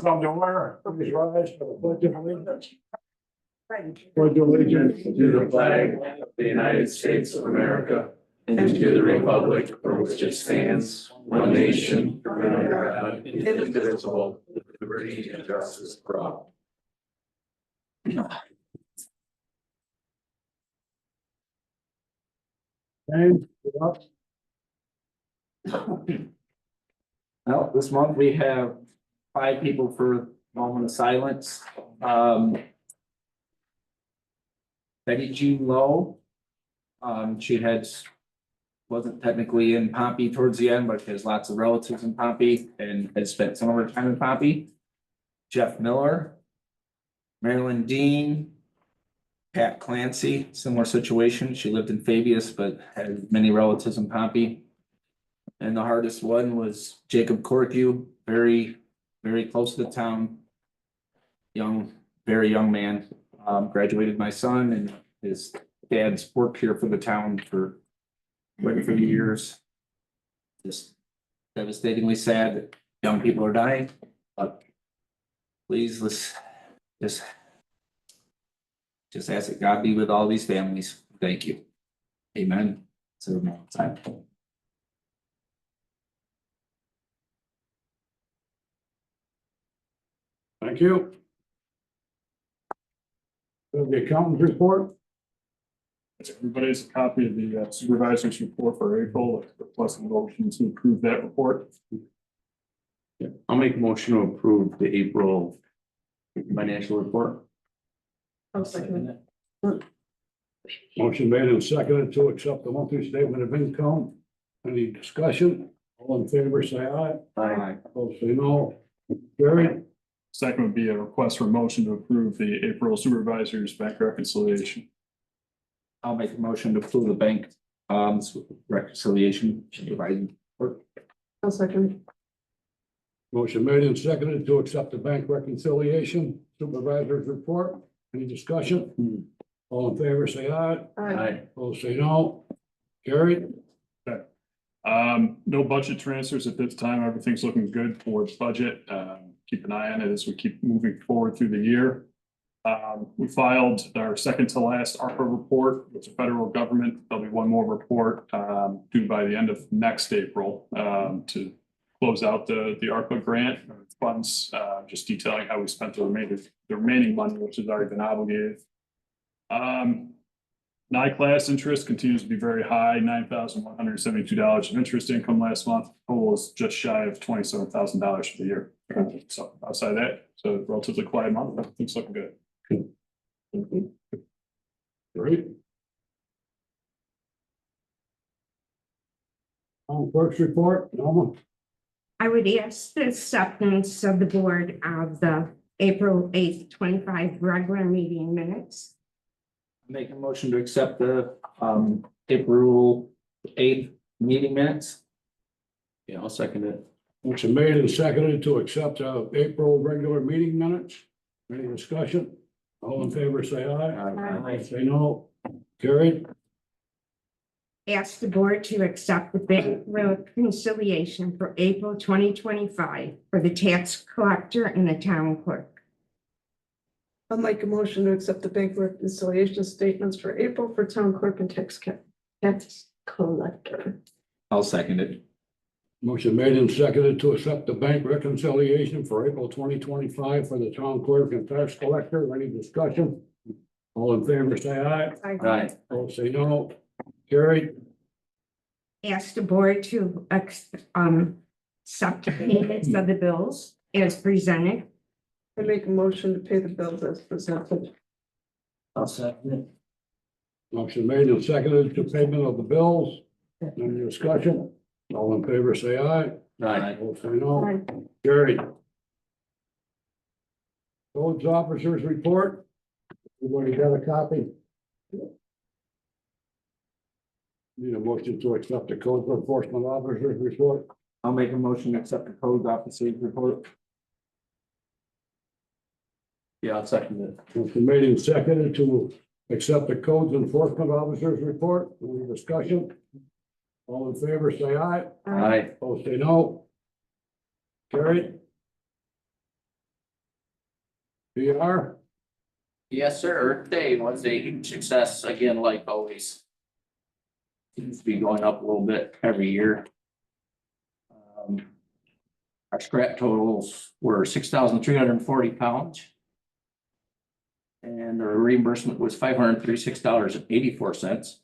From the order, please rise for the pledge of allegiance. Pledge allegiance To the flag of the United States of America and to the republic for which it stands, one nation, under God, indivisible, with liberty and justice for all. James, you're up. Well, this month we have 5 people for moment of silence. Betty Jean Lowe. Wasn't technically in Pompey towards the end, but she has lots of relatives in Pompey and has spent some of her time in Pompey. Jeff Miller. Marilyn Dean. Pat Clancy, similar situation. She lived in Fabius, but had many relatives in Pompey. And the hardest one was Jacob Corcu, very close to the town. Very young man, graduated my son, and his dad's worked here for the town for quite a few years. Just devastatingly sad that young people are dying, but please, let's just ask that God be with all these families. Thank you. Amen. So, time. Thank you. The accountant's report. Everybody has a copy of the supervisor's report for April, request a motion to approve that report. Yeah, I'll make a motion to approve the April financial report. I'll second it. Motion made and seconded to accept the monthly statement of income. Any discussion? All in favor, say aye. Aye. Opposed, say no. Carried. Second would be a request for motion to approve the April supervisor's bank reconciliation. I'll make a motion to approve the bank reconciliation. I'll second. Motion made and seconded to accept the bank reconciliation supervisor's report. Any discussion? All in favor, say aye. Aye. Opposed, say no. Carried. No budget transfers at this time. Everything's looking good towards budget. Keep an eye on it as we keep moving forward through the year. We filed our second to last ARPA report with the federal government. There'll be one more report due by the end of next April to close out the ARPA grant funds, just detailing how we spent the remaining money, which has already been obligated. NICLAS interest continues to be very high, $9,172 of interest income last month. Total is just shy of $27,000 for the year. So outside that, it's a relatively quiet month. Everything's looking good. Thank you. Great. Clerk's report, Norma. I would ask the acceptance of the board of the April 8th, 25 regular meeting minutes. Make a motion to accept the April 8th meeting minutes. Yeah, I'll second it. Motion made and seconded to accept April regular meeting minutes. Any discussion? All in favor, say aye. Aye. Say no. Carried. Ask the board to accept the bank reconciliation for April 2025 for the tax collector and the town clerk. I'll make a motion to accept the bank reconciliation statements for April for town clerk and tax collector. I'll second it. Motion made and seconded to accept the bank reconciliation for April 2025 for the town clerk and tax collector. Any discussion? All in favor, say aye. Aye. All say no. Carried. Ask the board to accept the payments of the bills as presented. I make a motion to pay the bills as presented. I'll second it. Motion made and seconded to payment of the bills. Any discussion? All in favor, say aye. Aye. All say no. Aye. Carried. Codes officers report. Everybody got a copy? Need a motion to accept the code enforcement officers report. I'll make a motion to accept the code officer's report. Yeah, I'll second it. Motion made and seconded to accept the codes enforcement officers report. Any discussion? All in favor, say aye. Aye. Opposed, say no. Carried. PR, Yes, sir. Earth Day was a huge success, again, like always. Seems to be going up a little bit every year. Our scrap totals were 6,340 pounds. And our reimbursement was $536.84.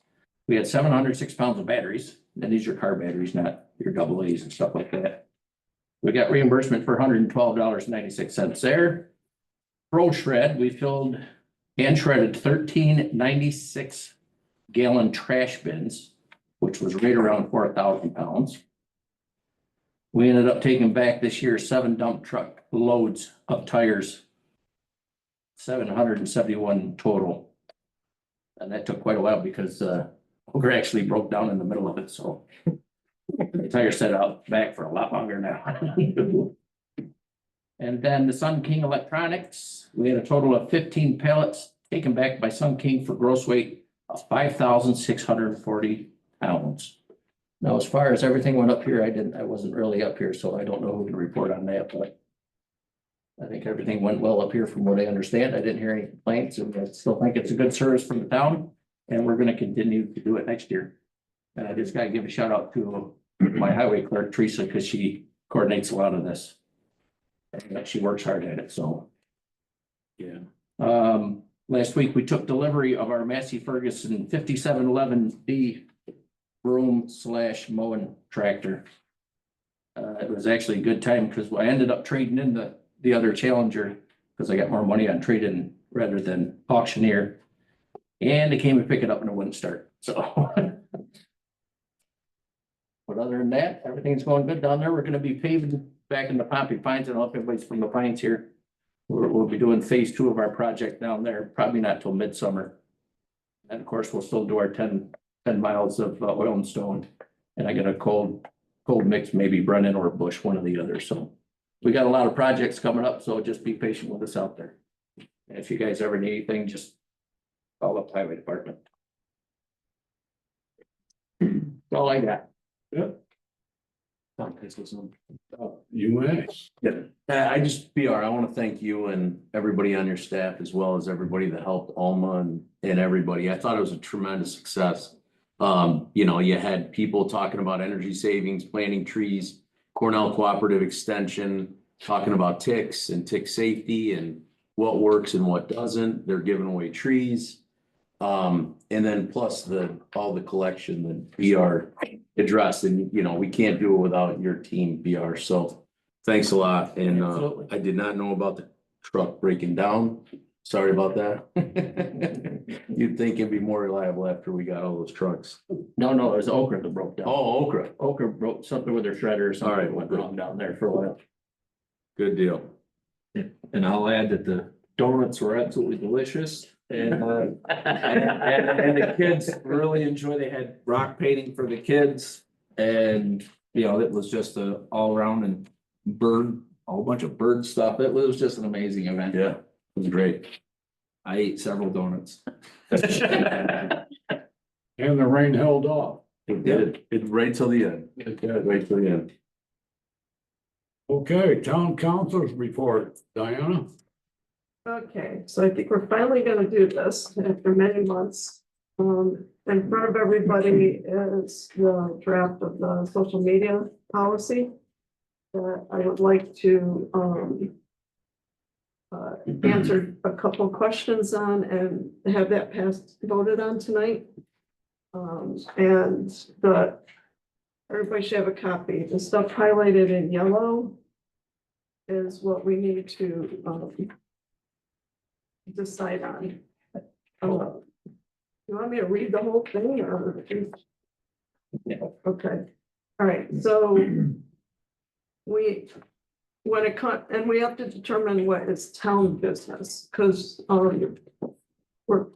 We had 706 pounds of batteries, and these are car batteries, not your double A's and stuff like that. We got reimbursement for $112.96 there. Pro shred, we filled and shredded 1396 gallon trash bins, which was right around 4,000 pounds. We ended up taking back this year 7 dump truck loads of tires, 771 total. And that took quite a while because Ogre actually broke down in the middle of it, so the tire set out back for a lot longer now. And then the Sun King Electronics, we had a total of 15 pallets taken back by Sun King for gross weight of 5,640 pounds. Now, as far as everything went up here, I wasn't really up here, so I don't know who can report on that, but I think everything went well up here from what I understand. I didn't hear any complaints, and I still think it's a good service from the town, and we're gonna continue to do it next year. And I just gotta give a shout out to my highway clerk, Teresa, because she coordinates a lot of this. And she works hard at it, so. yeah, Last week, we took delivery of our Massey Ferguson 5711D broom / mowing tractor. It was actually a good time because I ended up trading in the other Challenger because I got more money on trade-in rather than auctioneer. And they came and picked it up and it wouldn't start, so. But other than that, everything's going good down there. We're gonna be paving back in the Pompey Pines. I don't know if everybody's from the Pines here. We'll be doing phase 2 of our project down there, probably not till midsummer. And of course, we'll still do our 10 miles of oil and stone. And I got a cold mix, maybe Brennan or Bush, one or the other. So we got a lot of projects coming up, so just be patient with us out there. And if you guys ever need anything, just call up the highway department. That's all I got. you may. I just, PR, I want to thank you and everybody on your staff, as well as everybody that helped Alma and everybody. I thought it was a tremendous success. You had people talking about energy savings, planting trees, Cornell Cooperative Extension, talking about ticks and tick safety and what works and what doesn't. They're giving away trees. And then plus all the collection that PR addressed, and we can't do it without your team, PR. So thanks a lot. And Absolutely. I did not know about the truck breaking down. Sorry about that. You'd think it'd be more reliable after we got all those trucks. No, it was Okra that broke down. Oh, Okra. Okra broke something with their shredder or something. All right, Went good. wrong down there for a while. Good deal. And I'll add that the donuts were absolutely delicious and the kids really enjoy, they had rock painting for the kids. And, it was just a all around and a whole bunch of bird stuff. It was just an amazing event. Yeah, it was great. I ate several donuts. And the rain held off. It did. It right till the end. Right till the end. Okay, town council's report, Diana. Okay, so I think we're finally gonna do this after many months. In front of everybody is the draft of the social media policy that I would like to, answer a couple questions on and have that passed, voted on tonight. Everybody should have a copy. The stuff highlighted in yellow is what we need to, decide on. You want me to read the whole thing or? Yeah. Okay, all right, so we have to determine what is town business, because if we're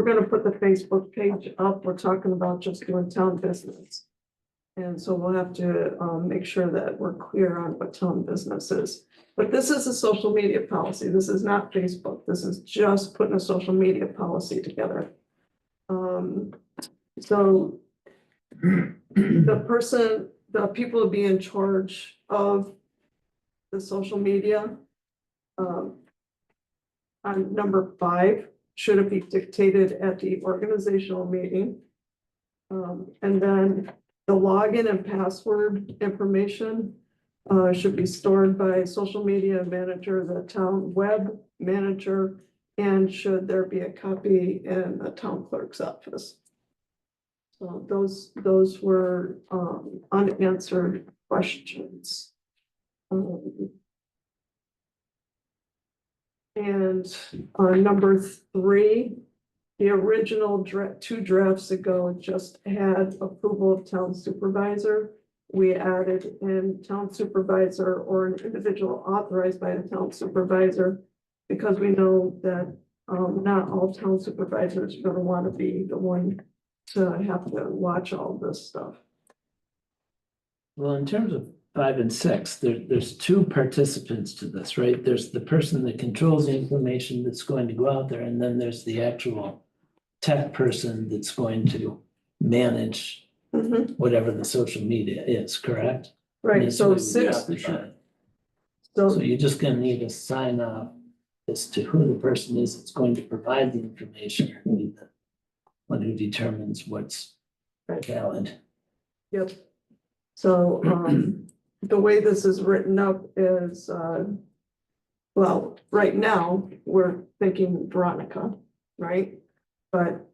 gonna put the Facebook page up, we're talking about just doing town business. And so we'll have to make sure that we're clear on what town business is. But this is a social media policy. This is not Facebook. This is just putting a social media policy together. So the people will be in charge of the social media. on number 5, should it be dictated at the organizational meeting? And then the login and password information should be stored by social media manager, the town web manager, and should there be a copy in the town clerk's office? So those were unanswered questions. And number 3, the original two drafts ago just had approval of town supervisor. We added in town supervisor or an individual authorized by the town supervisor, because we know that not all town supervisors are gonna wanna be the one to have to watch all this stuff. Well, in terms of 5 and 6, there's 2 participants to this, right? There's the person that controls the information that's going to go out there, and then there's the actual tech person that's going to manage whatever the social media is, correct? Right, That's so what we 6, define. So so, you're just gonna need a sign off as to who the person is that's going to provide the information, or who the one who determines what's valid. yep. So, the way this is written up is, well, right now, we're thinking Veronica, right? But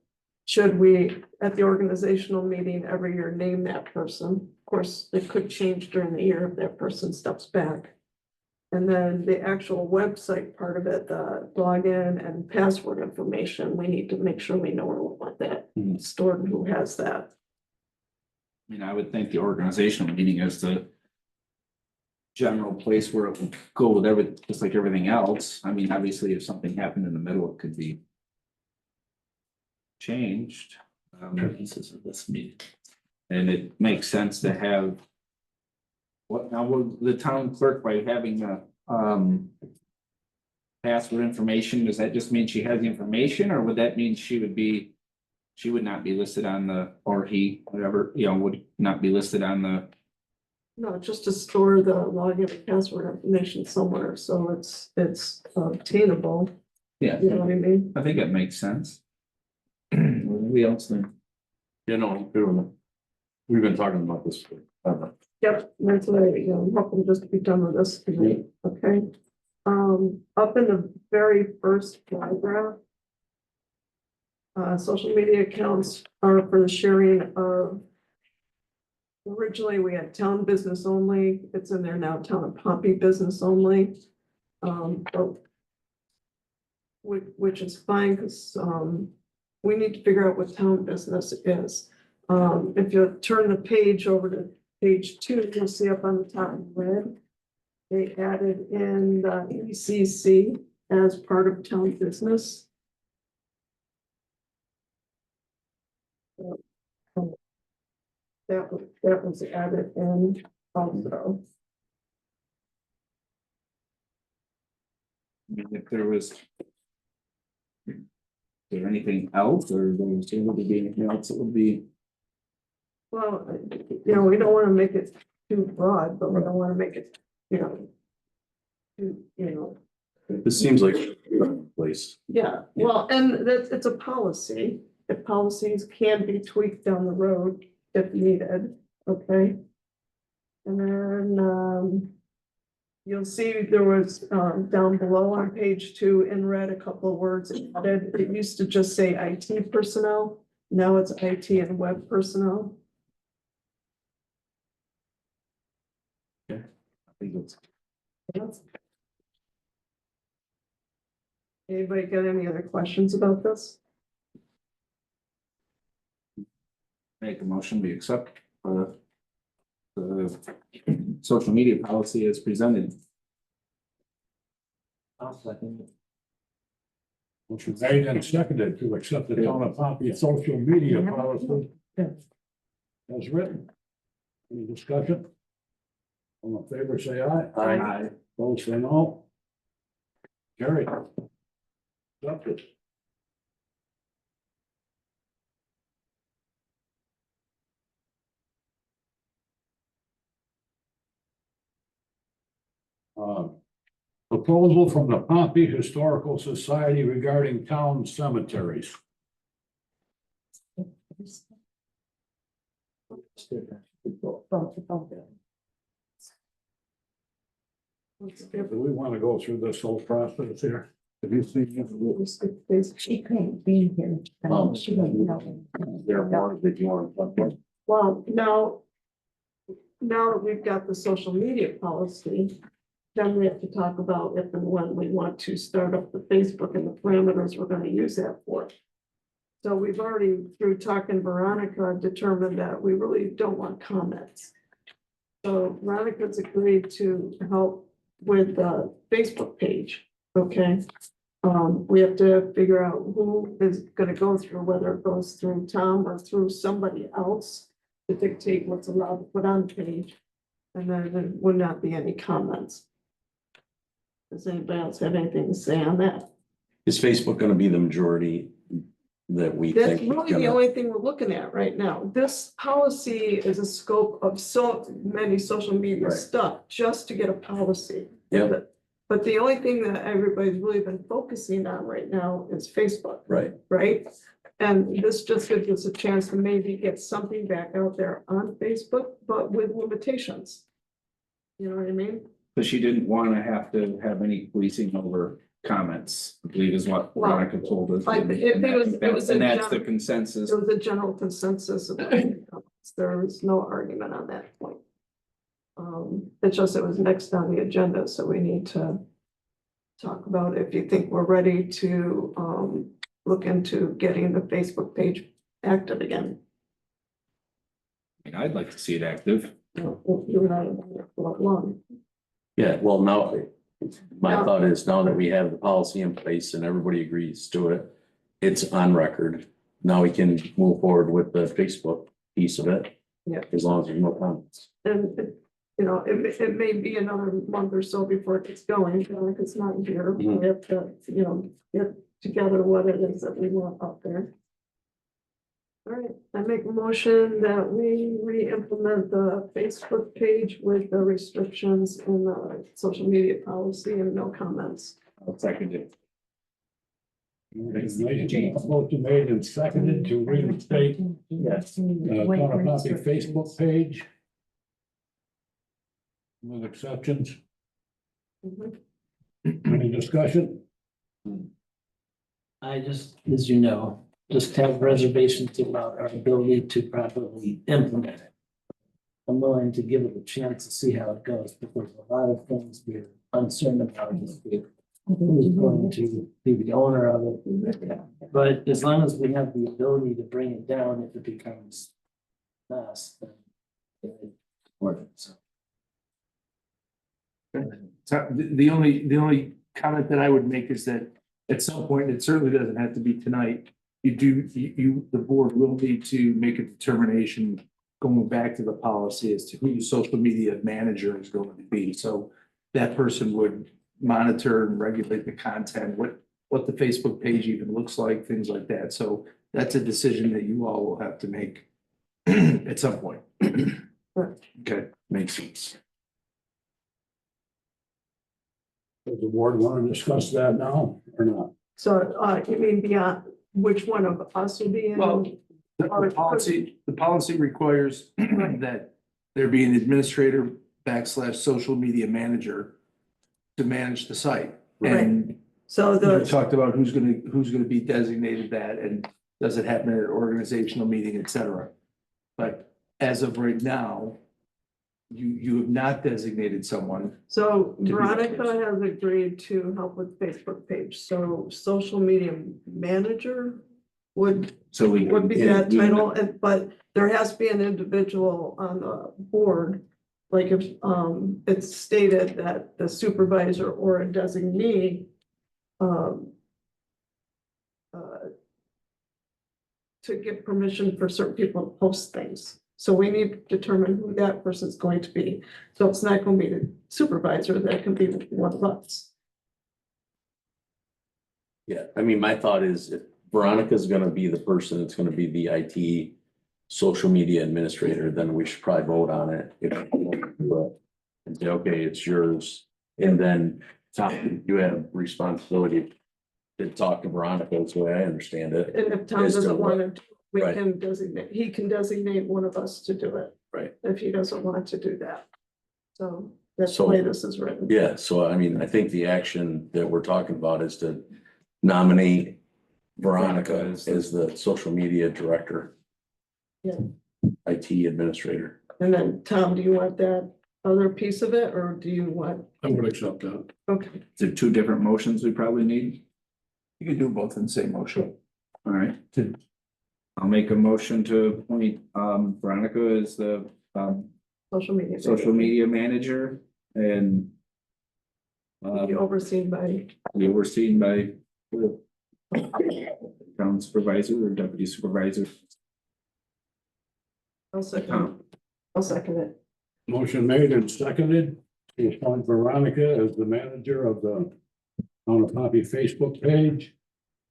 should we, at the organizational meeting every year, name that person? Of course, it could change during the year if that person steps back. And then the actual website part of it, the login and password information, we need to make sure we know where we want that stored and who has that. I mean, I would think the organizational meeting is the general place where it would go with just like everything else. I mean, obviously, if something happened in the middle, it could be changed. Purposes of this meeting. And it makes sense to have. What now, will the town clerk, by having the password information, does that just mean she has the information, or would that mean she would not be listed on the, or he, whatever, would not be listed on the. No, just to store the login and password information somewhere, so it's obtainable, Yeah, you know what I mean? I think that makes sense. What else think? You know, we've been talking about this forever. Yep, that's what I'm hoping just to be done with this tonight, okay? Up in the very first paragraph. Social media accounts are for the sharing of. Originally, we had town business only, it's in there now, town of Pompey business only. But which is fine, because, we need to figure out what town business is. If you turn the page over to page 2, you'll see up on the top in red. They added in the ECC as part of town business. That was added in also. I mean, if there was. Is there anything else, or was there would be anything else that would be? Well, we don't want to make it too broad, but we don't want to make it, too. This seems like a place. Yeah, well, and it's a policy. If policies can be tweaked down the road if needed, okay? And then, you'll see there was, down below on page 2 in red, a couple of words added. It used to just say IT personnel. Now it's IT and web personnel. I think it's. Anybody got any other questions about this? Make a motion, we accept the social media policy as presented. I'll second it. Motion made and seconded to accept the town of Pompey social media policy. As written. Any discussion? All in favor, say aye. Aye. Opposed, say no. Carried. Accepted. Proposal from the Pompey Historical Society regarding town cemeteries. Do we want to go through this whole process here? Have you seen it? She couldn't be here. She wouldn't know. There more that you want to talk about? Well, now that we've got the social media policy, then we have to talk about if and when we want to start up the Facebook and the parameters we're gonna use that for. So we've already, through talking Veronica, determined that we really don't want comments. So Veronica's agreed to help with the Facebook page, okay? We have to figure out who is gonna go through, whether it goes through Tom or through somebody else to dictate what's allowed to put on the page. And then there would not be any comments. Does anybody else have anything to say on that? Is Facebook gonna be the majority that we That's think? really the only thing we're looking at right now. This policy is a scope of so many social media Right. stuff, just to get a policy. Yeah. But the only thing that everybody's really been focusing on right now is Facebook, Right, right? And this just gives us a chance to maybe get something back out there on Facebook, but with limitations. You know what I mean? But she didn't want to have to have any policing over comments, I believe is what Well, Veronica told us. I- it was And in that's the general- consensus. There was a general consensus about the comments. There was no argument on that point. It's just, it was next on the agenda, so we need to talk about if you think we're ready to, look into getting the Facebook page active again. I mean, I'd like to see it active. You and I have been there for long. yeah, well, now, my Now- thought is now that we have the policy in place and everybody agrees to it, it's on record. Now we can move forward with the Facebook piece of it. Yeah. As long as there's no comments. And, it may be another month or so before it gets going, like it's not here. Mhm. We have to, get together what it is that we want out there. All right, I make a motion that we re-implement the Facebook page with the restrictions in the social media policy and no comments. I'll second it. Motion made and seconded to reinstate town of Pompey Facebook page. With exceptions, Mhm. any discussion? I just, as you know, just have reservations about our ability to properly implement it. I'm willing to give it a chance to see how it goes, but there's a lot of things we're uncertain about this week. Who's going to be the owner of it? But as long as we have the ability to bring it down if it becomes us, then it's worth it, so. So the only comment that I would make is that at some point, it certainly doesn't have to be tonight. The board will need to make a determination going back to the policy as to who the social media manager is going to be. So that person would monitor and regulate the content, what the Facebook page even looks like, things like that. So that's a decision that you all will have to make at some point. Okay, makes sense. Does the board want to discuss that now or not? So, you mean beyond, which one of us will be in? Well, the policy requires that there be an administrator / social media manager to manage the site. And So we the, talked about who's gonna be designated that, and does it happen at an organizational meeting, et cetera. But as of right now, you have not designated someone. so be that Veronica person. has agreed to help with Facebook page, so social media manager would So we. be that title, but there has to be an individual on the board. Like if, it's stated that the supervisor or a designee, to give permission for certain people to post things. So we need to determine who that person's going to be. So it's not going to be the supervisor, that can be one of us. Yeah, I mean, my thought is if Veronica's gonna be the person that's gonna be the IT social media administrator, then we should probably vote on it. If we want to do it, and say, okay, it's yours. And then Tom, you have responsibility to talk to Veronica, that's the way I understand it. And if Tom As to doesn't what- want to, we right. can designate, he can designate one of us to do it. Right. If he doesn't want to do that. So that's the So- way this is written. Yeah, so I mean, I think the action that we're talking about is to nominate Veronica as the social media director. Yeah. IT administrator. And then, Tom, do you want that other piece of it, or do you want, I would accept that. okay, Is there two different motions we probably need? You can do both in the same motion. All right. I'll make a motion to appoint Veronica as the social media? social media manager and Be overseen by, be overseen by the town supervisor or deputy supervisor. I'll second it. Motion made and seconded to appoint Veronica as the manager of the Town of Pompey Facebook page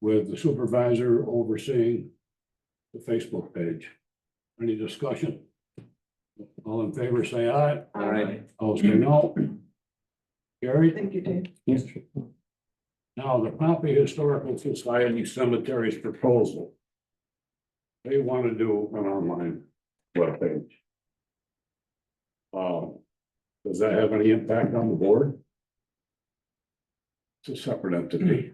with the supervisor overseeing the Facebook page. Any discussion? All in favor, say aye. Aye. All say no. Carried. Thank you, Dave. Now, the Pompey Historical Society Cemeteries proposal. They want to do an online webpage. Does that have any impact on the board? It's a separate entity.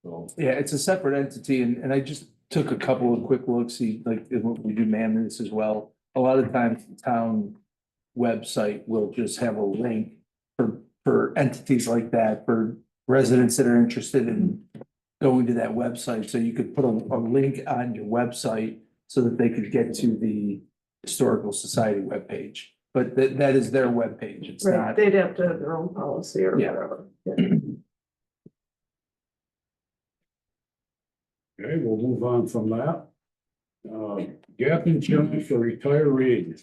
So, Yeah, it's a separate entity and I just took a couple of quick looks, see, like, we do man this as well. A lot of times the town website will just have a link for entities like that, for residents that are interested in going to that website. So you could put a link on your website so that they could get to the Historical Society webpage. But that is their webpage. It's Right, not. they'd have to have their own policy or Yeah. whatever. Yeah. okay, we'll move on from that. Gap insurance for retirees.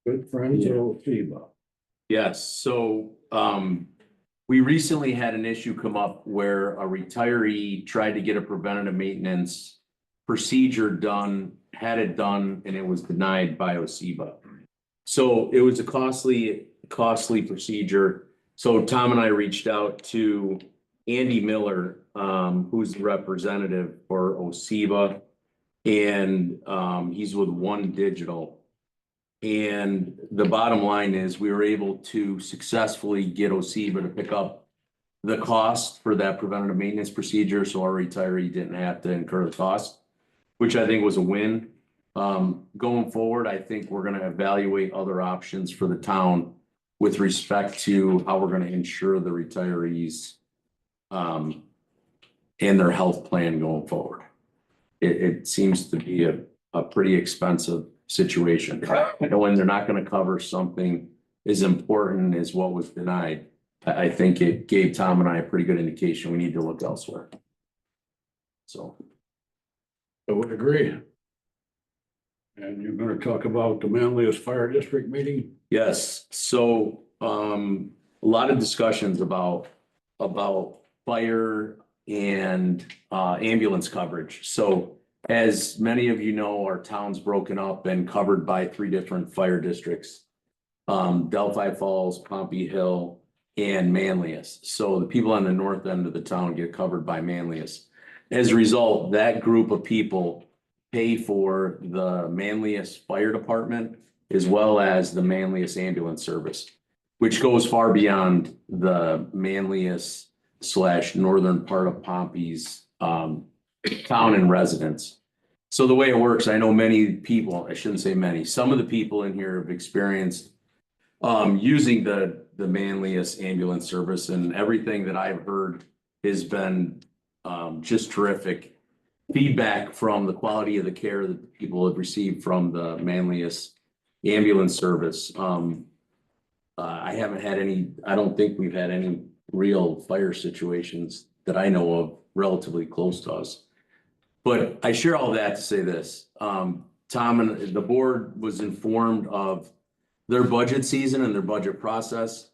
Good friends of Oseba. Yes, so we recently had an issue come up where a retiree tried to get a preventative maintenance procedure done, had it done, and it was denied by Oseba. So it was a costly procedure. So Tom and I reached out to Andy Miller, who's the representative for Oseba. And he's with One Digital. And the bottom line is we were able to successfully get Oseba to pick up the cost for that preventative maintenance procedure. So our retiree didn't have to incur the cost, which I think was a win. Going forward, I think we're gonna evaluate other options for the town with respect to how we're gonna insure the retirees and their health plan going forward. It seems to be a pretty expensive situation. And when they're not gonna cover something as important as what was denied, I think it gave Tom and I a pretty good indication we need to look elsewhere. So. I would agree. And you're gonna talk about the Manlius Fire District meeting? Yes, so a lot of discussions about fire and ambulance coverage. So as many of you know, our town's broken up and covered by 3 different fire districts. Delphi Falls, Pompey Hill, and Manlius. So the people on the north end of the town get covered by Manlius. As a result, that group of people pay for the Manlius Fire Department as well as the Manlius Ambulance Service, which goes far beyond the Manlius / northern part of Pompey's town and residents. So the way it works, I know many people, I shouldn't say many, some of the people in here have experienced using the Manlius Ambulance Service, and everything that I've heard has been just terrific feedback from the quality of the care that people have received from the Manlius Ambulance Service. I haven't had any, I don't think we've had any real fire situations that I know of relatively close to us. But I share all that to say this, Tom and the board was informed of their budget season and their budget process,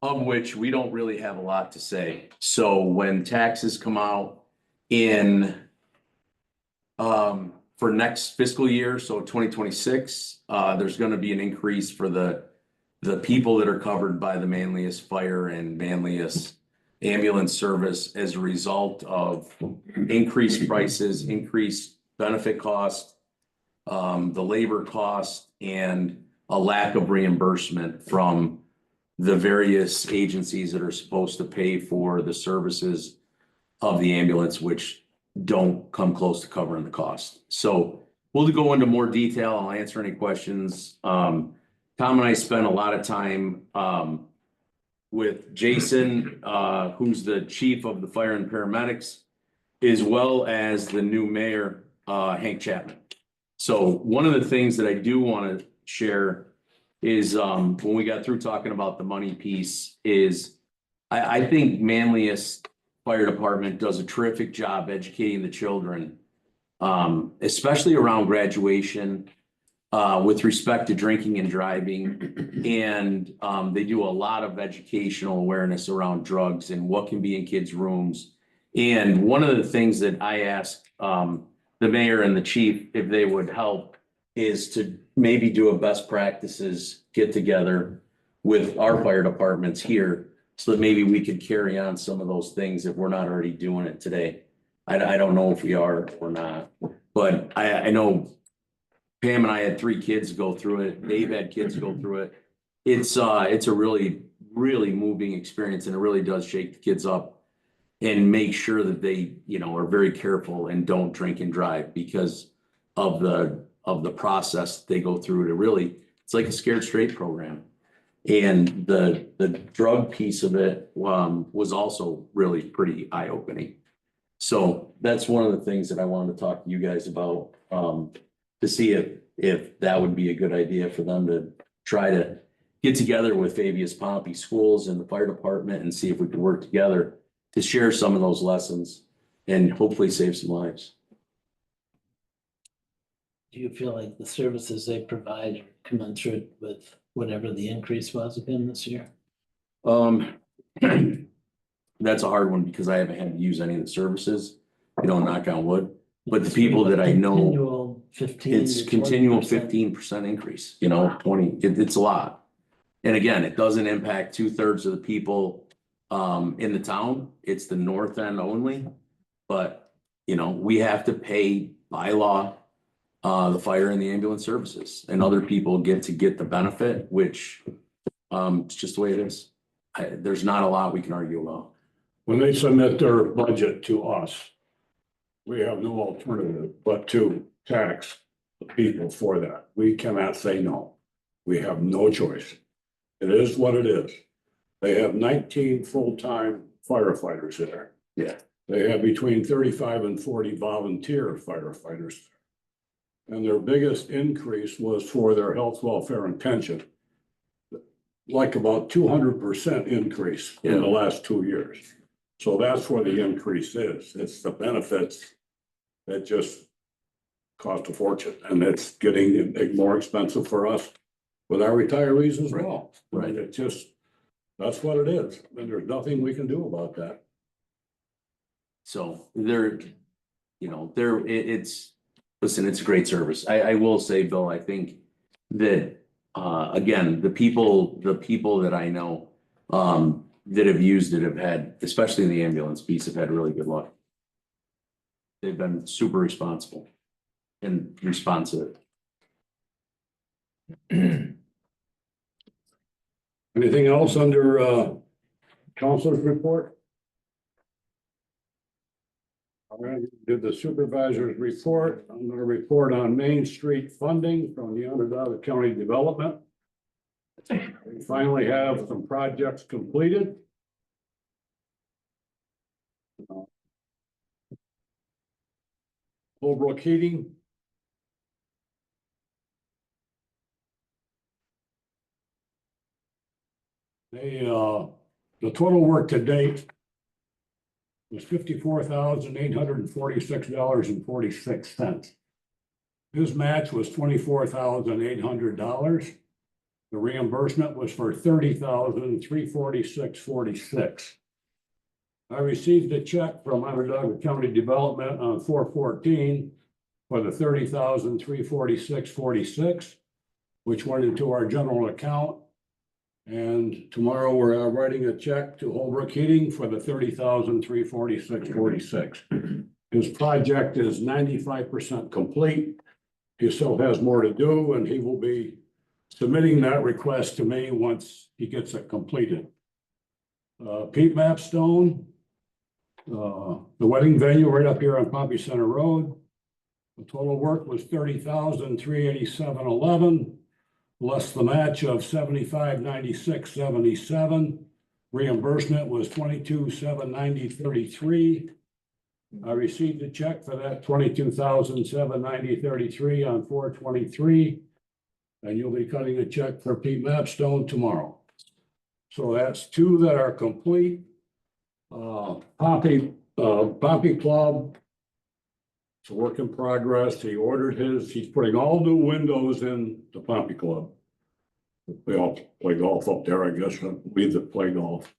of which we don't really have a lot to say. So when taxes come out in for next fiscal year, so 2026, there's going to be an increase for the people that are covered by the Manlius Fire and Manlius ambulance service as a result of increased prices, increased benefit cost, the labor cost, and a lack of reimbursement from the various agencies that are supposed to pay for the services of the ambulance, which don't come close to covering the cost. So we'll go into more detail. I'll answer any questions. Tom and I spent a lot of time with Jason, who's the chief of the fire and paramedics, as well as the new mayor, Hank Chapman. So one of the things that I do want to share is when we got through talking about the money piece is I think Manlius Fire Department does a terrific job educating the children, especially around graduation, with respect to drinking and driving. And they do a lot of educational awareness around drugs and what can be in kids' rooms. And one of the things that I asked the mayor and the chief if they would help is to maybe do a best practices get together with our fire departments here so that maybe we could carry on some of those things if we're not already doing it today. I don't know if we are or not, but I know Pam and I had 3 kids go through it. Dave had kids go through it. It's a really, really moving experience, and it really does shake the kids up and make sure that they, you know, are very careful and don't drink and drive because of the process they go through to really, it's like a scared straight program. And the drug piece of it was also really pretty eye-opening. So that's one of the things that I wanted to talk to you guys about, to see if that would be a good idea for them to try to get together with Fabius Pompey schools and the fire department and see if we could work together to share some of those lessons and hopefully save some lives. Do you feel like the services they provide are commensurate with whatever the increase was again this year? That's a hard one because I haven't had to use any of the services, you know, knock on wood. But the people that I know, Continual 15 it's to continual 20%. 15% increase, you know, 20, it's a lot. And again, it doesn't impact 2/3 of the people in the town. It's the north end only. But, you know, we have to pay by law the fire and the ambulance services, and other people get the benefit, which it's just the way it is. There's not a lot we can argue about. When they submit their budget to us, we have no alternative but to tax the people for that. We cannot say no. We have no choice. It is what it is. They have 19 full-time firefighters there. Yeah. They have between 35 and 40 volunteer firefighters. And their biggest increase was for their health, welfare, and pension. Like about 200% increase in the last 2 years. So that's where the increase is. It's the benefits that just cost a fortune, and it's getting more expensive for us with our retirees as well. Right. It just, that's what it is, and there's nothing we can do about that. So it's, listen, it's a great service. I will say, Bill, I think that, again, the people that I know, that have used it have had, especially in the ambulance piece, have had really good luck. They've been super responsible and responsive. Anything else under council's report? All right, did the supervisor's report. I'm going to report on Main Street funding from the Onondaga County Development. We finally have some projects completed. Holbrook Heating. The total work to date was $54,846.46. His match was $24,800. The reimbursement was for $30,346.46. I received a check from Onondaga County Development on 4/14 for the $30,346.46, which went into our general account. And tomorrow we're writing a check to Holbrook Heating for the $30,346.46. His project is 95% complete. He still has more to do, and he will be submitting that request to me once he gets it completed. Pete Mapstone, the wedding venue right up here on Pompey Center Road. The total work was $30,387.11, less the match of $75,96.77. Reimbursement was $22,790.33. I received a check for that $22,790.33 on 4/23. And you'll be cutting a check for Pete Mapstone tomorrow. So that's two that are complete. Pompey Club. It's a work in progress. He ordered he's putting all new windows in the Pompey Club. They all play golf up there, I guess, we that play golf.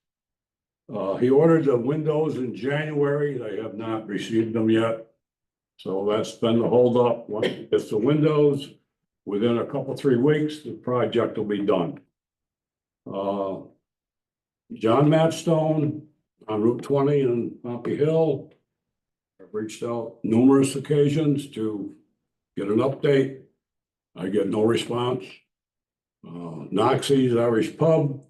He ordered the windows in January. They have not received them yet. So that's been the holdup. Once it's the windows, within a couple, 3 weeks, the project will be done. John Mapstone on Route 20 in Pompey Hill. I've reached out numerous occasions to get an update. I get no response. Noxie's Irish Pub.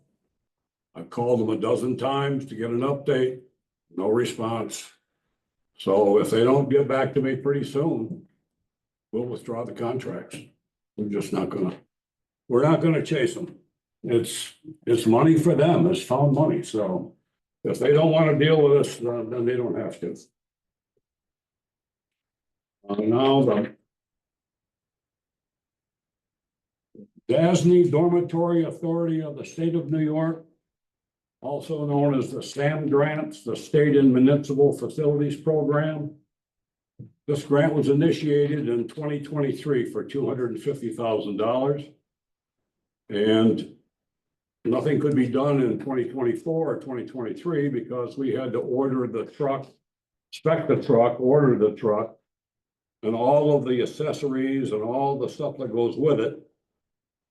I've called them a dozen times to get an update, no response. So if they don't get back to me pretty soon, we'll withdraw the contracts. We're just not gonna chase them. It's money for them, it's found money, so if they don't wanna deal with us, then they don't have to. Now the DASNY Dormitory Authority of the State of New York, also known as the SAM grants, the State and Municipal Facilities Program. This grant was initiated in 2023 for $250,000. And nothing could be done in 2024 or 2023 because we had to order the truck, spec the truck, order the truck, and all of the accessories and all the stuff that goes with it.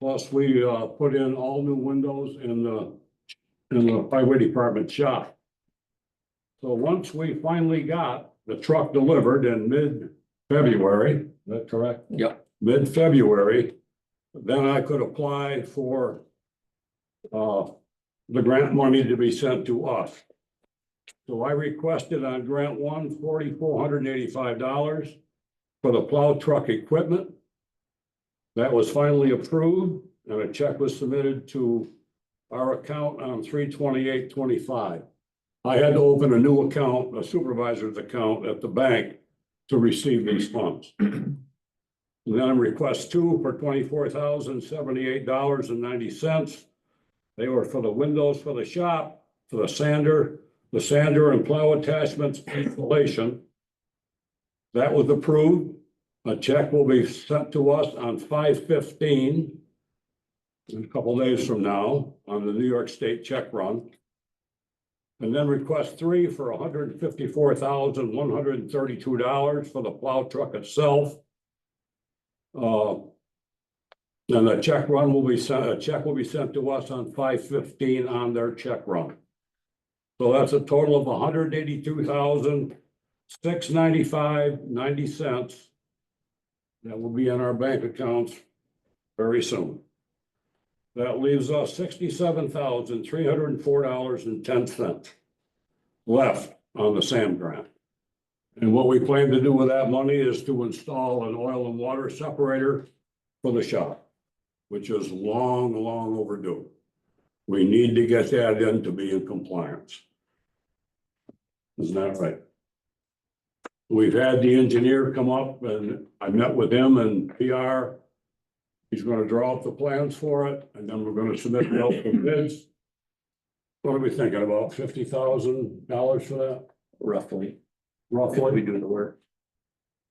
Plus, we put in all new windows in the highway department shop. So once we finally got the truck delivered in mid-February, is that correct? Yep. Mid-February, then I could apply for the grant money to be sent to us. So I requested on grant one, $4,485 for the plow truck equipment. That was finally approved and a check was submitted to our account on 3/28/25. I had to open a new account, a supervisor's account at the bank to receive these funds. And then request two for $24,078.90. They were for the windows for the shop, for the sander and plow attachments installation. That was approved. A check will be sent to us on 5/15. In a couple days from now on the New York State check run. And then request three for $154,132 for the plow truck itself. And a check will be sent to us on 5/15 on their check run. So that's a total of $182,695.90. That will be in our bank accounts very soon. That leaves us $67,304.10 left on the SAM grant. And what we plan to do with that money is to install an oil and water separator for the shop, which is long overdue. We need to get that in to be in compliance. Isn't that right? We've had the engineer come up and I met with him and PR. He's gonna draw up the plans for it, and then we're gonna submit the open bids. What are we thinking, about $50,000 for that? Roughly. Roughly? We do the work.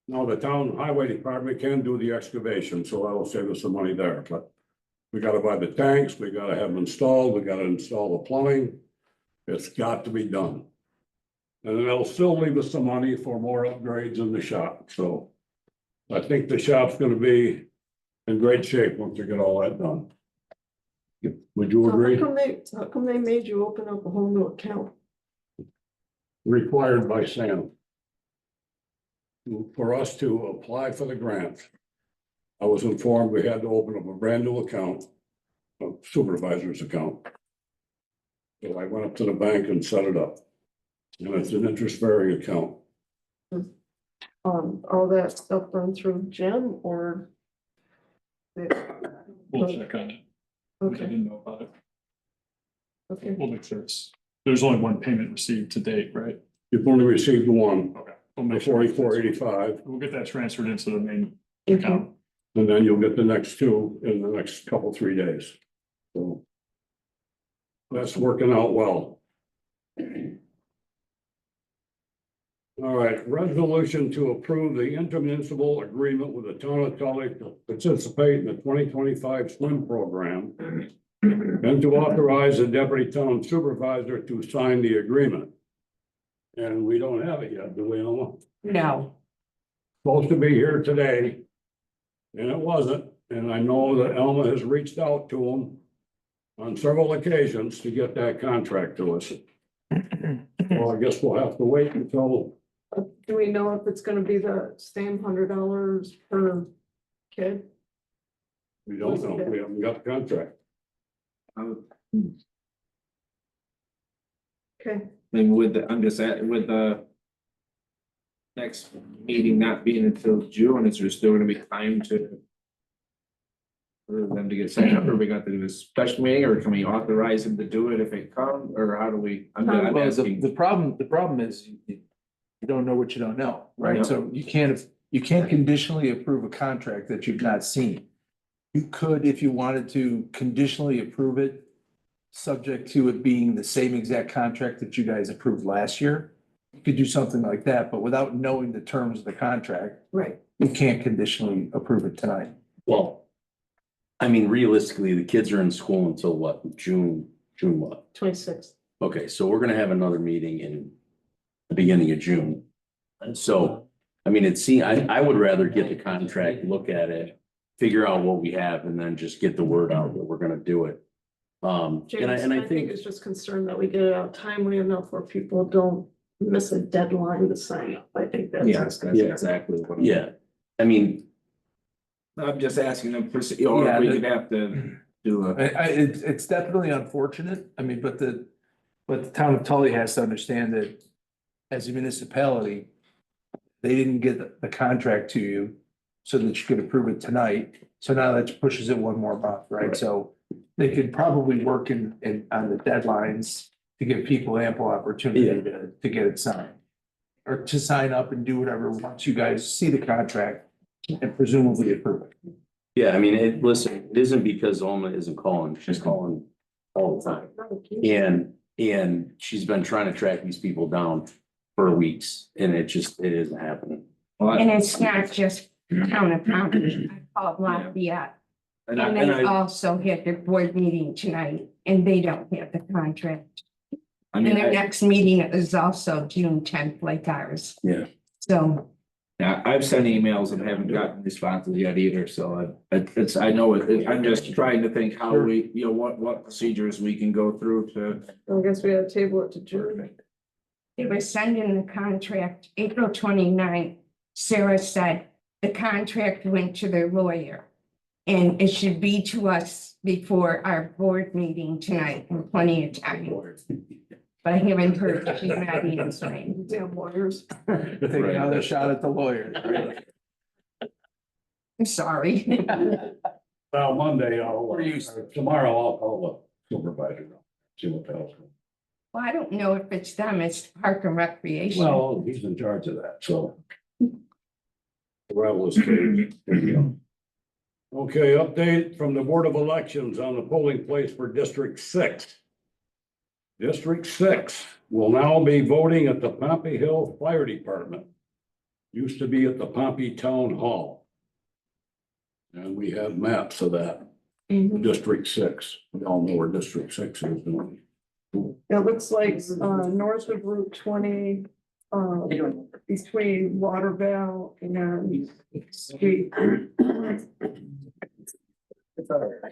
No, the town highway department can do the excavation, so that'll save us some money there, but we gotta buy the tanks, we gotta have them installed, we gotta install the plumbing. It's got to be done. And then it'll still leave us some money for more upgrades in the shop, so I think the shop's gonna be in great shape once we get all that done. Would you So agree? how come they made you open up a whole new account? Required by Sam. For us to apply for the grant. I was informed we had to open up a brand new account, a supervisor's account. So I went up to the bank and set it up. And it's an interest-bearing account. All that stuff run through Jim or? We'll check on it. I Okay, didn't know about it. okay. We'll make sure there's only one payment received to date, right? You've only received one, Okay. We'll the make sure. 4485, We'll get that transferred into the main Okay. account. and then you'll get the next two in the next couple, 3 days. So that's working out well. All right, resolution to approve the intermunicipal agreement with the town of Tully to participate in the 2025 swim program and to authorize the deputy town supervisor to sign the agreement. And we don't have it yet, do we, Alma? No, Supposed to be here today. And it wasn't, and I know that Alma has reached out to him on several occasions to get that contract to us. Well, I guess we'll have to wait until, Do we know if it's gonna be the same $100 per kid? we don't know, we haven't got the contract. Okay, Maybe with the, I'm just at, with the next meeting not being until June, is there still gonna be time to for them to get signed up, or we got to do a special meeting, or can we authorize them to do it if it comes, or how do we? I'm Well, the asking. problem is you don't know what you don't know, Yeah. right? So you can't conditionally approve a contract that you've not seen. You could, if you wanted to, conditionally approve it, subject to it being the same exact contract that you guys approved last year. You could do something like that, but without knowing the terms of the contract, right. you can't conditionally approve it tonight. Well, I mean, realistically, the kids are in school until what, June what? 26th. Okay, so we're gonna have another meeting in the beginning of June. And so, I mean, I would rather get the contract, look at it, figure out what we have, and then just get the word out that we're gonna do it. James, And I I think think, it's just concerned that we get it out timely enough where people don't miss a deadline to sign up. I think that's. Yes, that's Yeah. exactly what. yeah, I mean, I'm just asking them, or Yeah, we the- could have to do a. It's definitely unfortunate. I mean, but the town of Tully has to understand that as a municipality, they didn't get the contract to you so that you could approve it tonight. So now that pushes it one more month, right? So they could probably work in on the deadlines to give people ample opportunity to get it signed. Or to sign up and do whatever once you guys see the contract and presumably approve it. yeah, I mean, listen, it isn't because Alma isn't calling, she's calling all the time. And she's been trying to track these people down for weeks, and it isn't happening. and it's not just town of Pompey. I called Lafayette. And And they also had their board meeting tonight and they don't have the contract. I And mean, their next meeting is also June 10th, like ours. Yeah. So, yeah, I've sent emails and haven't gotten responses yet either, so I know it, I'm just trying to think how we, what procedures we can go through to. I guess we gotta table it to June. they were sending the contract April 29th. Sarah said the contract went to their lawyer. And it should be to us before our board meeting tonight in plenty of time. But I haven't heard, she's not answering. Damn lawyers. Take another shot at the lawyer. I'm sorry. Well, Monday, We're used tomorrow I'll call the supervisor, see what the hell's going Well, I don't know if it's them, it's Park and Recreation. on. Well, he's in charge of that, so. Well, it's okay, update from the Board of Elections on the polling place for District 6. District 6 will now be voting at the Pompey Hill Fire Department. Used to be at the Pompey Town Hall. And we have maps of that, District 6. We all know where District 6 is, don't we? It looks like north of Route 20, between Waterville and Street. District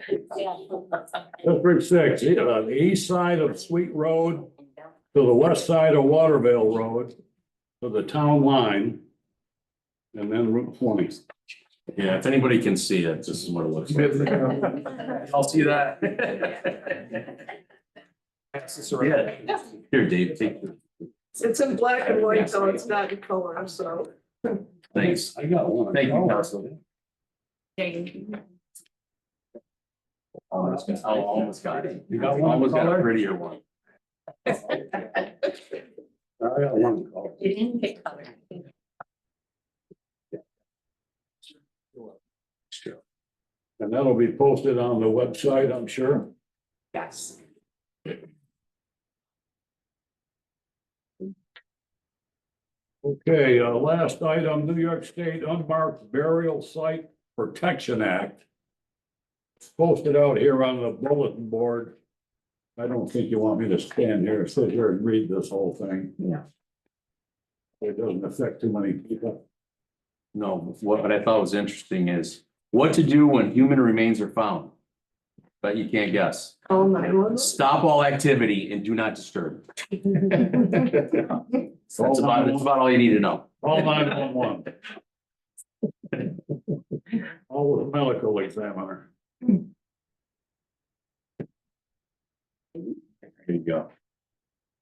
6, on the east side of Sweet Road to the west side of Waterville Road to the town line. And then Route 20. Yeah, if anybody can see it, this is what it looks like. I'll see that. Yeah. Here, Dave, take this. It's in black and white, so it's not in color, so. Thanks. I got one. Thank you, Council. Almost got it. You got one Almost got a color? prettier one. I got one color. You didn't pick color. And that'll be posted on the website, I'm sure. Yes. Okay, last item, New York State Unmarked Burial Site Protection Act. It's posted out here on the bulletin board. I don't think you want me to stand here, sit here and read this whole thing. No. It doesn't affect too many people. No, what I thought was interesting is what to do when human remains are found. But you can't guess. Oh, my. Stop all activity and do not disturb. That's about all you need to know. All 911. All the medical examiner. There you go.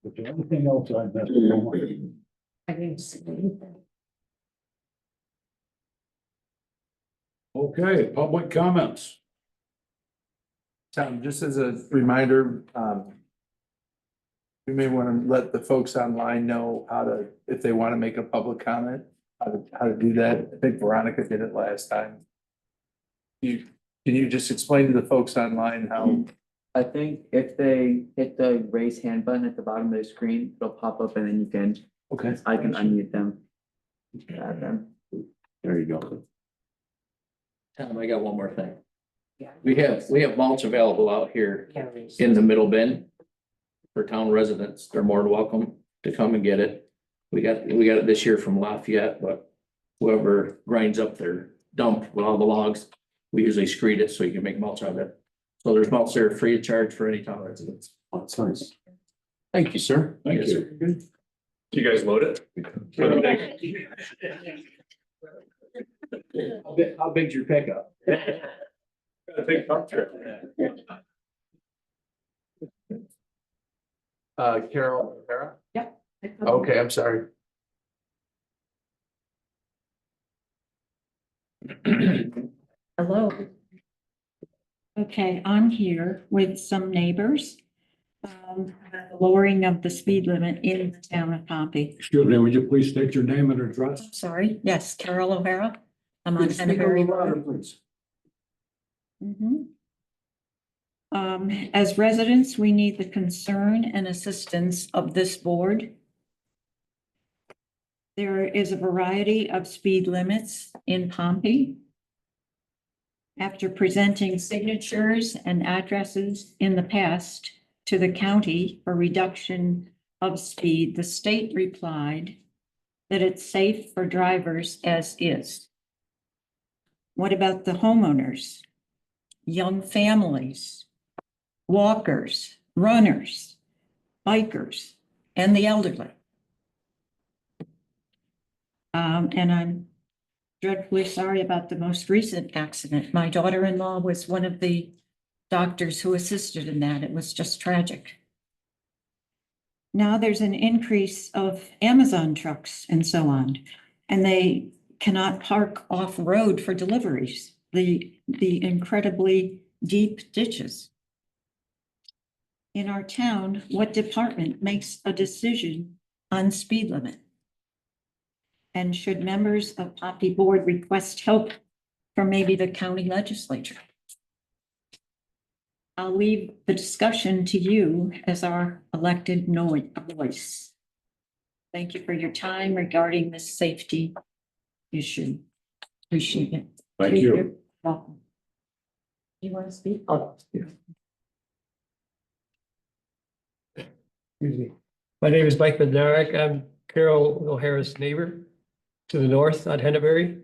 Is there anything else I missed? I didn't see anything. Okay, public comments. Tom, just as a reminder, we may want to let the folks online know how to, if they want to make a public comment, how to do that. I think Veronica did it last time. Can you just explain to the folks online how? I think if they hit the raise hand button at the bottom of the screen, it'll pop up and then you can, Okay. I can unmute them. Add them. There you go. Tom, I got one more thing. Yeah. We have mulch available out here in the middle bin. For town residents, they're more than welcome to come and get it. We got it this year from Lafayette, but whoever grinds up their dump with all the logs, we usually screed it so you can make mulch out of it. So there's mulch there free of charge for any town residents. Oh, that's nice. Thank you, sir. Thank Yes, you. sir. You guys load it? How big's your pickup? Big truck trip. Carol O'Hara? Okay. Okay, I'm sorry. Hello. Okay, I'm here with some neighbors. About the lowering of the speed limit in the town of Pompey. Excuse me, would you please state your name and address? Sorry, yes, Carol O'Hara. I'm on Speak a little Henneberry louder, Road. please. Mhm. As residents, we need the concern and assistance of this board. There is a variety of speed limits in Pompey. After presenting signatures and addresses in the past to the county for reduction of speed, the state replied that it's safe for drivers as is. What about the homeowners, young families, walkers, runners, bikers, and the elderly? And I'm dreadfully sorry about the most recent accident. My daughter-in-law was one of the doctors who assisted in that. It was just tragic. Now there's an increase of Amazon trucks and so on, and they cannot park off-road for deliveries, the incredibly deep ditches. In our town, what department makes a decision on speed limit? And should members of Pompey Board request help from maybe the county legislature? I'll leave the discussion to you as our elected voice. Thank you for your time regarding this safety issue. Appreciate it. Thank you. Welcome. You want to speak? Oh, yeah. Excuse me. My name is Mike Bednarek. I'm Carol O'Hara's neighbor to the north on Henneberry.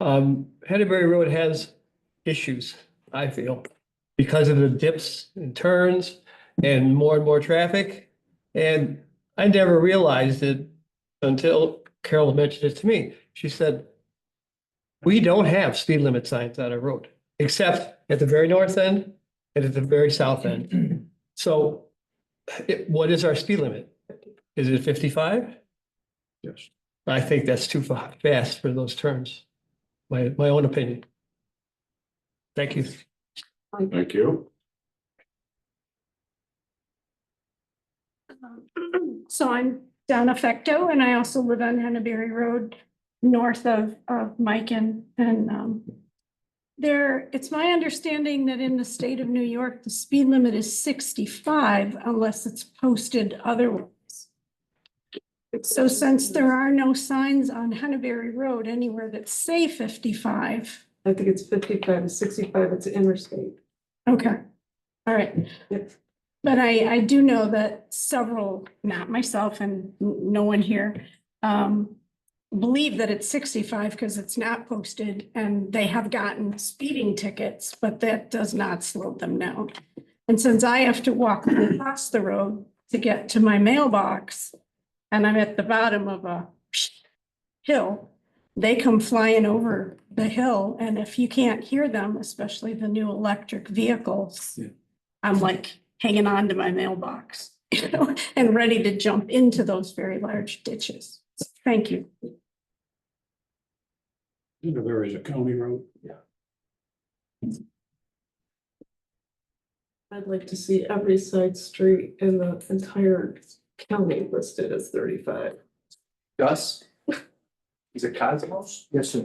Henneberry Road has issues I feel, because of the dips and turns and more traffic. And I never realized it until Carol mentioned it to me. She said, we don't have speed limit signs on our road, except at the very north end and at the very south end. So what is our speed limit? Is it 55? Yes. I think that's too fast for those turns. My own opinion. Thank you. Thank you. So I'm Donna Fecto, and I also live on Henneberry Road, north of Mike and there, it's my understanding that in the state of New York, the speed limit is 65 unless it's posted otherwise. So since there are no signs on Henneberry Road anywhere that say 55. I think it's 55 to 65, it's interstate. Okay, all right. Yep. But I do know that several, not myself and no one here, believe that it's 65 because it's not posted and they have gotten speeding tickets, but that does not slow them down. And since I have to walk across the road to get to my mailbox and I'm at the bottom of a hill, they come flying over the hill. And if you can't hear them, especially the new electric vehicles, I'm like hanging on to my mailbox, you know, and ready to jump into those very large ditches. Thank you. There is a county road. Yeah. I'd like to see every side street in the entire county listed as 35. Gus? Is it Cosmos? Yes, sir.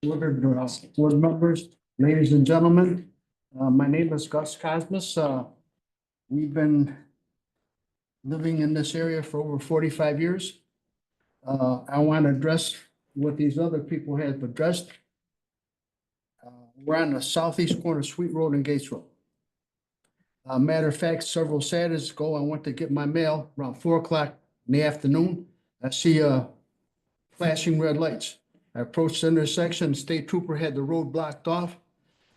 Board members, ladies and gentlemen, my name is Gus Cosmos. We've been living in this area for over 45 years. I want to address what these other people have addressed. We're on the southeast corner of Sweet Road and Gates Road. Matter of fact, several Saturdays ago, I went to get my mail around 4 o'clock in the afternoon. I see flashing red lights. I approached the intersection, state trooper had the road blocked off.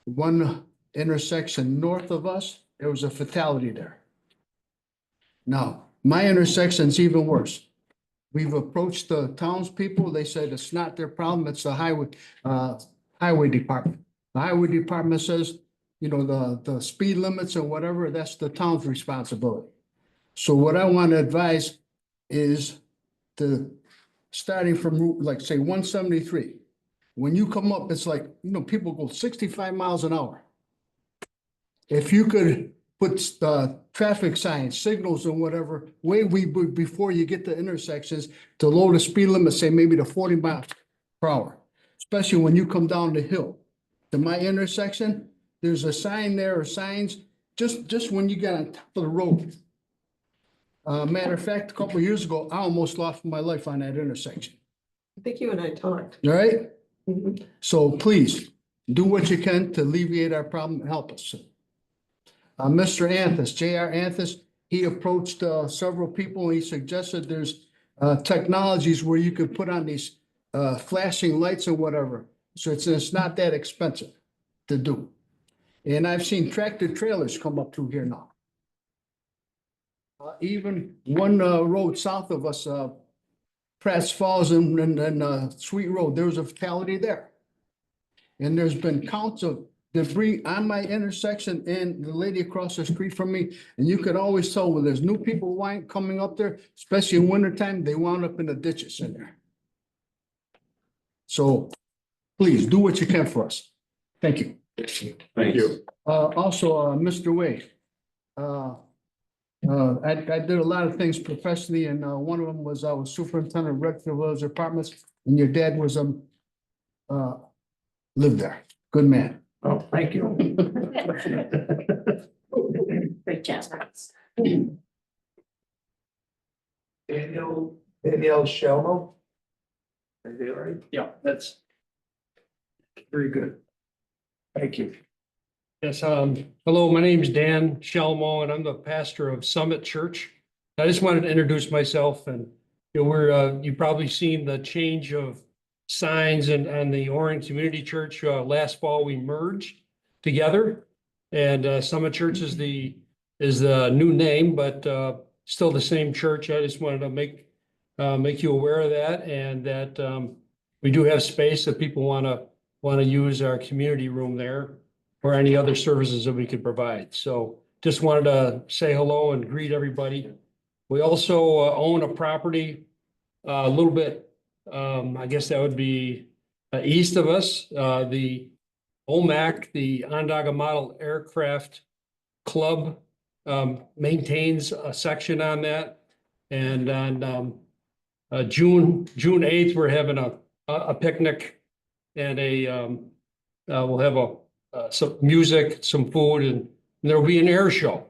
One intersection north of us, there was a fatality there. Now, my intersection's even worse. We've approached the townspeople. They said it's not their problem. It's the highway department. The highway department says, you know, the speed limits or whatever, that's the town's responsibility. So what I want to advise is starting from like say 173. When you come up, it's like, you know, people go 65 miles an hour. If you could put traffic signs, signals and whatever, before you get to intersections to lower the speed limit, say maybe to 40 miles per hour, especially when you come down the hill. To my intersection, there's a sign there or signs just when you get on top of the road. Matter of fact, a couple of years ago, I almost lost my life on that intersection. I think you and I talked. All right? Mhm. So please, do what you can to alleviate our problem and help us. Mr. Anthus, J.R. Anthus, he approached several people and he suggested there's technologies where you could put on these flashing lights or whatever. So it's not that expensive to do. And I've seen tractor trailers come up through here now. Even one road south of us, Pratt's Falls and Sweet Road, there was a fatality there. And there's been counts of debris on my intersection and the lady across the street from me. And you could always tell when there's new people coming up there, especially in wintertime, they wound up in the ditches in there. So please do what you can for us. Thank you. Thank you. Also, Mr. Wade. I did a lot of things professionally, and one of them was I was superintendent of Redfield Village Apartments, and your dad was lived there. Good man. Oh, thank you. Great job. Danielle Shelmo? Is that right? Yeah, that's Very good. Thank you. yes. Hello, my name's Dan Shelmo and I'm the pastor of Summit Church. I just wanted to introduce myself and you know, you've probably seen the change of signs and the Orange Community Church, last fall, we merged together. And, Summit Church is the new name, but, still the same church. I just wanted to make you aware of that and that, we do have space if people want to use our community room there or any other services that we could provide. So just wanted to say hello and greet everybody. We also own a property a little bit, I guess that would be east of us, the OMAC, the Onondaga Model Aircraft Club, maintains a section on that. And on June 8th, we're having a picnic and we'll have some music, some food, and there'll be an air show.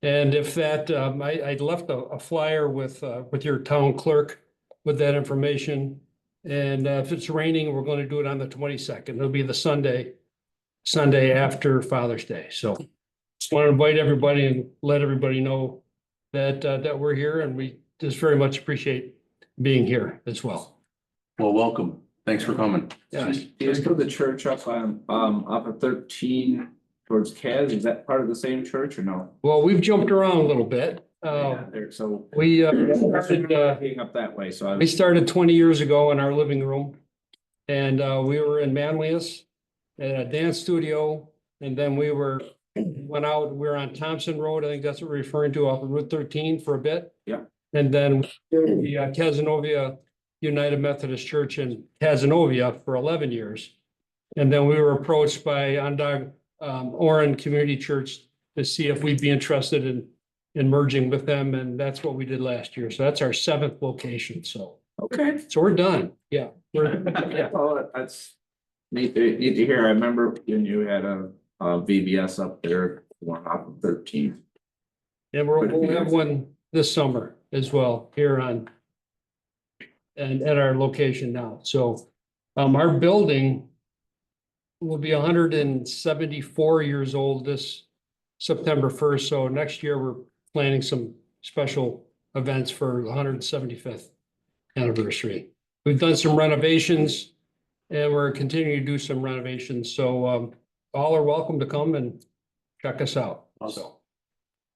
And if that, I left a flyer with your town clerk with that information. And if it's raining, we're going to do it on the 22nd. It'll be the Sunday after Father's Day. So just want to invite everybody and let everybody know that we're here, and we just very much appreciate being here as well. Well, welcome. Thanks for coming. Yeah, you just put the church up on, up at 13 towards Kaz. Is that part of the same church or no? Well, we've jumped around a little bit. Yeah, there, so. We started, Being up that way, so I we was, started 20 years ago in our living room. And we were in Manlius at a dance studio. And then we went out, we were on Thompson Road. I think that's what we're referring to, off of Route 13 for a bit. Yeah. And then the Cazenovia United Methodist Church in Cazenovia for 11 years. And then we were approached by Onondaga Oran Community Church to see if we'd be interested in merging with them. And that's what we did last year. So that's our 7th location. So, okay. so we're done. Yeah. Yeah, well, that's neat to hear. I remember when you had a VBS up there, one off of 13. And we'll have one this summer as well here on and at our location now. So our building will be 174 years old this September 1st. So next year we're planning some special events for the 175th anniversary. We've done some renovations and we're continuing to do some renovations. So all are welcome to come and check us out. So,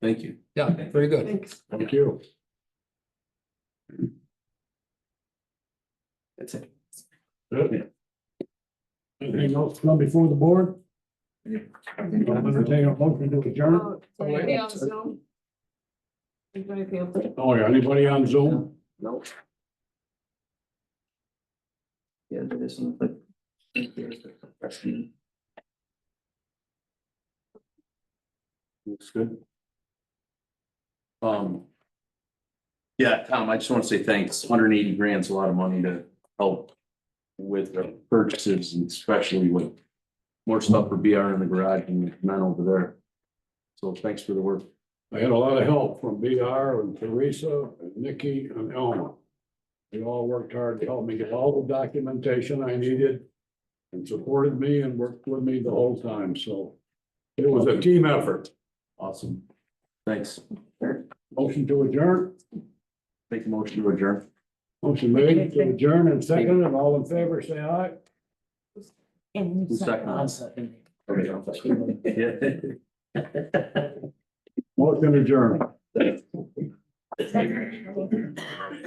Thank you. yeah, very good. Thanks. Thank you. That's it. Good. Anything else come before the board? I'm entertaining a motion to adjourn. Anybody on Zoom? Anybody feel- Oh, yeah, anybody on Zoom? Nope. Yeah, this one, but. Looks good. Yeah, Tom, I just want to say thanks. 180 grand's a lot of money to help with the purchases, and especially with more stuff for BR in the garage and men over there. So thanks for the work. I had a lot of help from BR and Teresa and Nikki and Elma. They all worked hard to help me get all the documentation I needed and supported me and worked with me the whole time. So it was a team effort. Awesome. Thanks. Motion to adjourn. Make a motion to adjourn. Motion made to adjourn and seconded, and all in favor, say aye. And Who's second? I'll second. Motion adjourned. so-